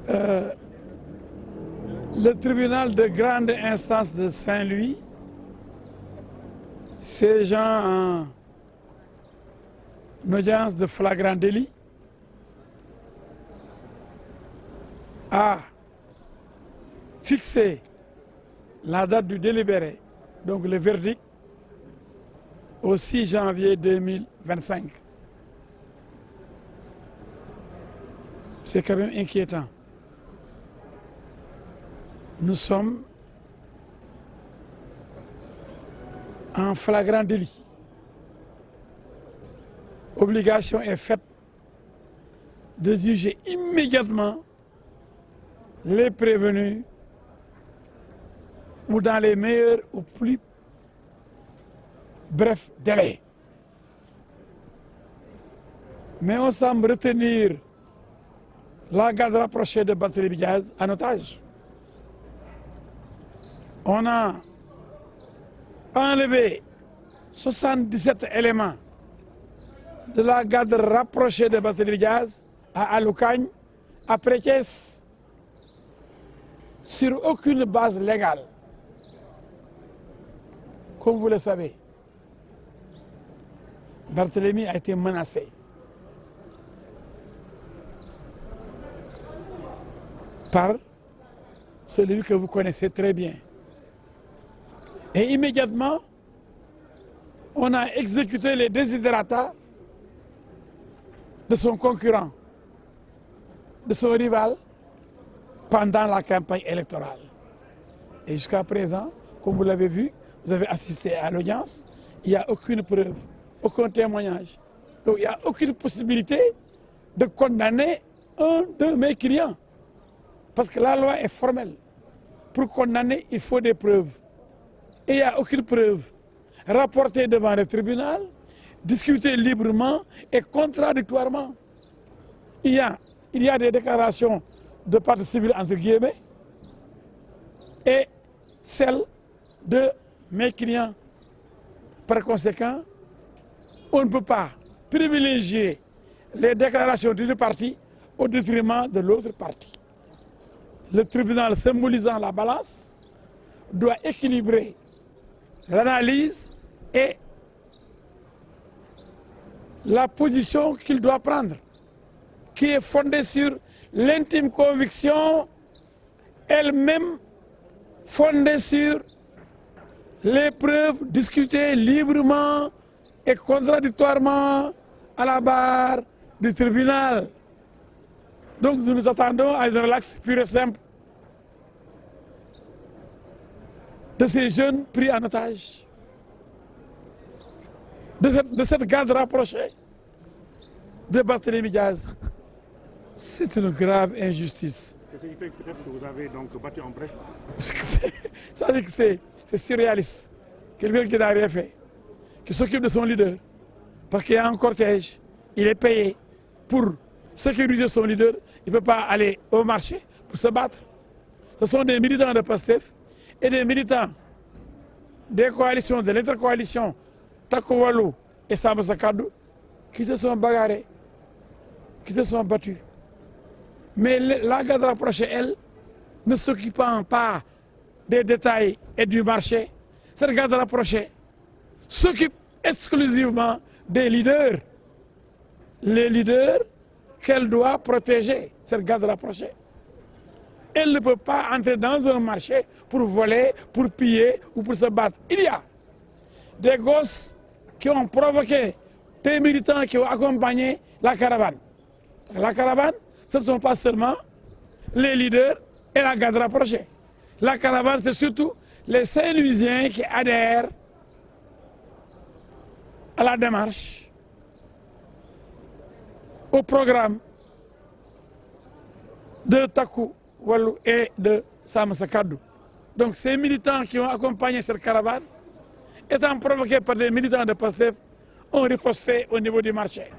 Le tribunal de grande instance de Saint-Louis, siégeant en audience de flagrant délit, a fixé la date du délibéré, donc le verdict, au 6 janvier 2025. C'est quand même inquiétant. Nous sommes en flagrant délit. Obligation est faite de juger immédiatement les prévenus ou dans les meilleurs ou plus brefs délais. Mais on semble retenir la garde rapprochée de Barthélémy Diaz en otage. On a enlevé 77 éléments de la garde rapprochée de Barthélémy Diaz à Aloukagne, après Thiès, sur aucune base légale. Comme vous le savez, Barthélémy a été menacé. Par celui que vous connaissez très bien. Et immédiatement, on a exécuté les desiderata de son concurrent, de son rival, pendant la campagne électorale. Et jusqu'à présent, comme vous l'avez vu, vous avez assisté à l'audience, il n'y a aucune preuve, aucun témoignage. Donc il n'y a aucune possibilité de condamner un de mes clients. Parce que la loi est formelle. Pour condamner, il faut des preuves. Et il n'y a aucune preuve. Rapporter devant le tribunal, discuter librement et contradictoirement. Il y a des déclarations de partie civile entre guillemets et celles de mes clients. Par conséquent, on ne peut pas privilégier les déclarations d'une partie au détriment de l'autre partie. Le tribunal, symbolisant la balance, doit équilibrer l'analyse et la position qu'il doit prendre, qui est fondée sur l'intime conviction, elle-même fondée sur les preuves discutées librement et contradictoirement à la barre du tribunal. Donc nous nous attendons à un relax pur et simple de ces jeunes pris en otage, de cette garde rapprochée de Barthélémy Diaz. C'est une grave injustice. C'est ce qui fait peut-être que vous avez donc battu en brèche. Ça veut dire que c'est surréaliste. Quelqu'un qui n'a rien fait, qui s'occupe de son leader, parce qu'il y a un cortège, il est payé pour sécuriser son leader, il ne peut pas aller au marché pour se battre. Ce sont des militants de PASTEF et des militants des coalitions, de l'intercoalition Takku Wallu et Sàmm Sa Kàddu qui se sont bagarrés, qui se sont battus. Mais la garde rapprochée, elle, ne s'occupant pas des détails et du marché, cette garde rapprochée s'occupe exclusivement des leaders. Les leaders qu'elle doit protéger, cette garde rapprochée. Elle ne peut pas entrer dans un marché pour voler, pour piller ou pour se battre. Il y a des gosses qui ont provoqué des militants qui ont accompagné la caravane. La caravane, ce ne sont pas seulement les leaders et la garde rapprochée. La caravane, c'est surtout les Saint-Louisiens qui adhèrent à la démarche, au programme de Takku Wallu et de Sàmm Sa Kàddu. Donc ces militants qui ont accompagné cette caravane, étant provoqués par des militants de PASTEF, ont riposté au niveau du marché.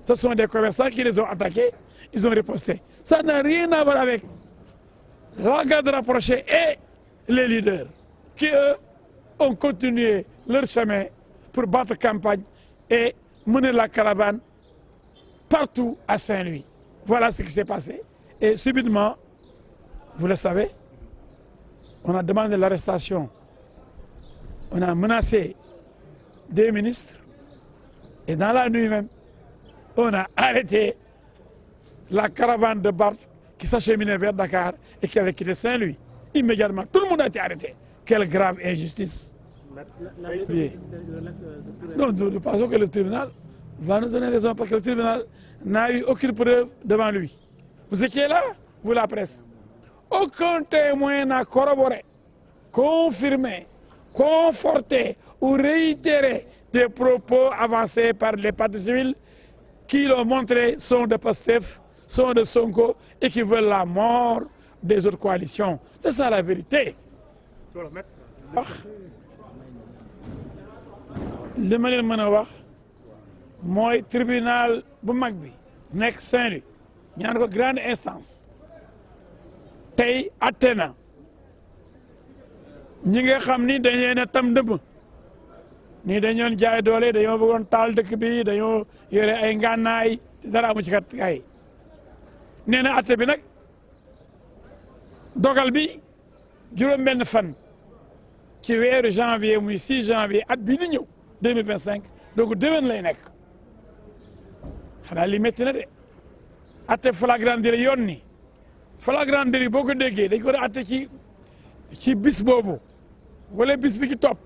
Ce sont des commerçants qui les ont attaqués, ils ont riposté. Ça n'a rien à voir avec la garde rapprochée et les leaders, qui eux ont continué leur chemin pour battre campagne et mener la caravane partout à Saint-Louis. Voilà ce qui s'est passé. Et subitement, vous le savez, on a demandé l'arrestation, on a menacé des ministres, et dans la nuit même, on a arrêté la caravane de Barth qui s'acheminait vers Dakar et qui avait quitté Saint-Louis. Immédiatement, tout le monde a été arrêté. Quelle grave injustice. Non, nous pensons que le tribunal va nous donner raison parce que le tribunal n'a eu aucune preuve devant lui. Vous étiez là, vous la presse. Aucun témoin n'a corroboré, confirmé, conforté ou réitéré des propos avancés par les partis civils qui l'ont montré sont de Pastef, sont de Sonko et qui veulent la mort des autres coalitions. C'est ça la vérité. li ma leen mën a wax mooy tribunal bu mag bi nekk Saint-Louis ñu naan ko grande instance tey atte na ñi nga xam ni dañ leen a tam dëbb nii dañoon jaay doole dañoo bëggoon taal dëkk bi dañoo yore ay ngànnaay dara amu ci kat ay nee na atte bi nag dogal bi juróom-benn fan ci weeru janvier muy 6 janvier at bii di ñëw 2025 donc déwén lay nekk xanaa li métti na de atte flagrant délit yoon ni flagrant délit boo ko déggee dañ ko doon atte ci bis boobu wala bis bi ci topp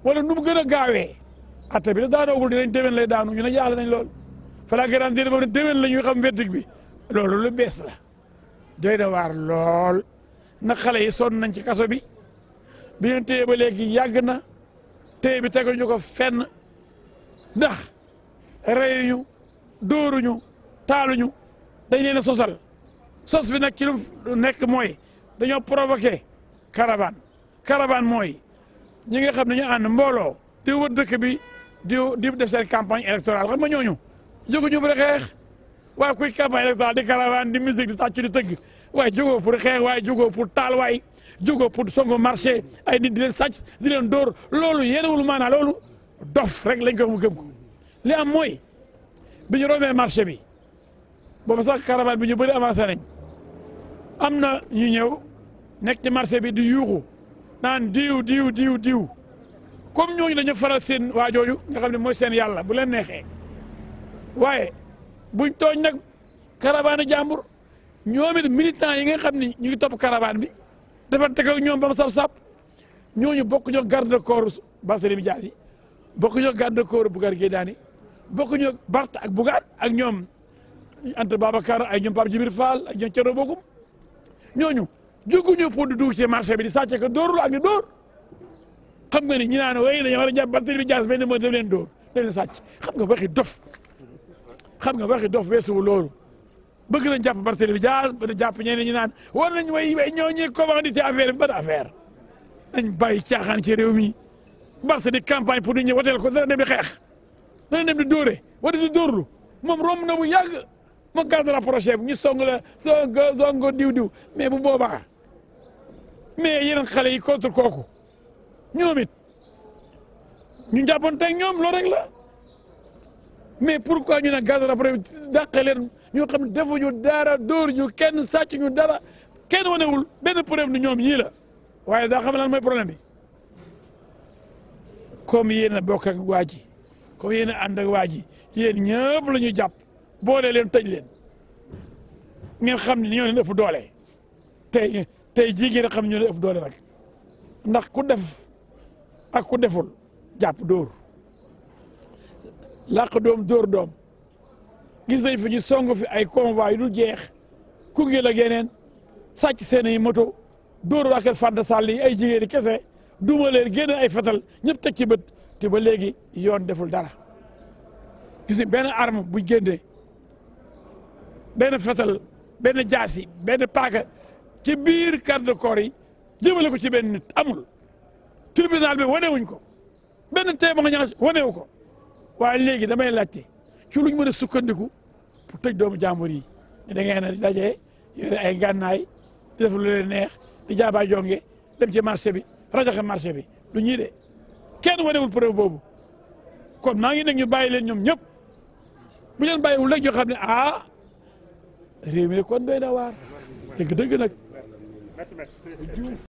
wala nu mu gën a gaawee atte bi da daanoogul dinañ déwén lay daanu ñu ne jaaxle nañ lool flagrant délit boobu ne déwén la ñuy xam verdict bi loolu lu bees la doy na waar lool na xale yi sonn nañ ci kaso bi bi ñu téye ba léegi yàgg na téye bi teguñu ko fenn ndax reyuñu dóoruñu taaluñu dañ leen a sosal sos bi nag ci lu nekk mooy dañoo provoqué caravane mooy ñi nga xam ne ñu ànd mbooloo di wër dëkk bi di def seen campagne électorale xam nga ñooñu jóguñu pour xeex waaye kuy campagne électorale di caravane di musique di tàccu di tëgg waaye jógoo pour xeex waaye jógoo pour taal waaye jógoo pour songo marché ay nit di leen sàcc di leen dóor loolu yéenewul maanaa loolu dof rek lañ ko mu gëm ko li am mooy bi ñu rombee marché bi boobu sax caravane bi ñu bëri avancé nañ am na ñu ñëw nekk ci marché bi di yuuxu naan diw comme ñooñu dañu faral seen waa jooju nga xam ne mooy seen yàlla bu leen neexee waaye buñ tooñ nag caravane jàmbur ñoom it militants yi nga xam ni ñu ngi topp caravane bi dafa teg ak ñoom ba mu saf-sap ñooñu bokk ñoo garde corps Barthélémy Dias yi bokk ñoo garde corps Bougane Gueye Dany bokk ñoo Barth ak Bougane ak ñoom Anta Babacar ak ñoom Pape Djibril Fall ak ñoom Thierno Bocoum ñooñu jóguñu pour di dugg ci marché bi di sàcce ko dóorlu ak di dóor xam nga ni ñi naan way dañoo war a jàpp Barthélémy Dias benn mooy daf leen dóor daf leen sàcc xam nga waxi dof weesuwu loolu bëgg nañ jàpp Barthélémy Dias ba jàpp ñeneen ñi naan war nañ way ñoo ñuy commandité affaire bi ban affaire nañ bàyyi caaxaan ci réew mi Barth di campagne pour nit ñi wateel ko dana dem di xeex dana dem di dóore wala di dóorlu moom romb na bu yàgg ma garde rapproché ñu song la songo diw mais bu boobaa mais yeneen xale yi contre kooku ñoom it ñu jàppoon teg ñoom loolu rek la mais pourquoi ñu ne garde rapproché dàqe leen ñoo xam ne defuñu dara dóor ñu kenn sàcc ñu dara kenn wanewul benn preuve ni ñoom ñii la waaye daa xam lan mooy problème bi comme yéen a bokk ak waa ji comme yéen a ànd ak waa ji yéen ñëpp la ñu jàpp boole leen tëj leen ngeen xam ne ñoo leen ëpp doole tey jii ngeen xam ne ñoo leen ëpp doole nag ndax ku def ak ku deful jàpp dóor làq doom dóor doom gis nañ fi ñu song fi ay convoi yu dul jeex Koungheul ak yeneen sàcc seen i moto dóor waa kër Fanta Sall yi ay jigéen yi kese duma leen génne ay fetal ñëpp teg ci bët te ba léegi yoon deful dara gis nga benn arme bu génnee benn fetal benn jaasi benn paaka ci biir garde corps yi jëmale ko ci benn nit amul tribunal bi wanewuñ ko benn témoignage wanewu ko waaye léegi damay laajte ci luñ mën a sukkandiku pour tëj doomu jàmbur yi ne da ngeen a dajee yore ay gànnaay di def lu leen neex di jaabaa jonge dem ci marché bi rajaxe marché bi du ñii de kenn wanewul preuve boobu kon maa ngi nekk ñu bàyyi leen ñoom ñëpp bu leen bàyyiwul rek ñoo xam ne réew mi kon doy na waar dëgg-dëgg nag. Merci, merci.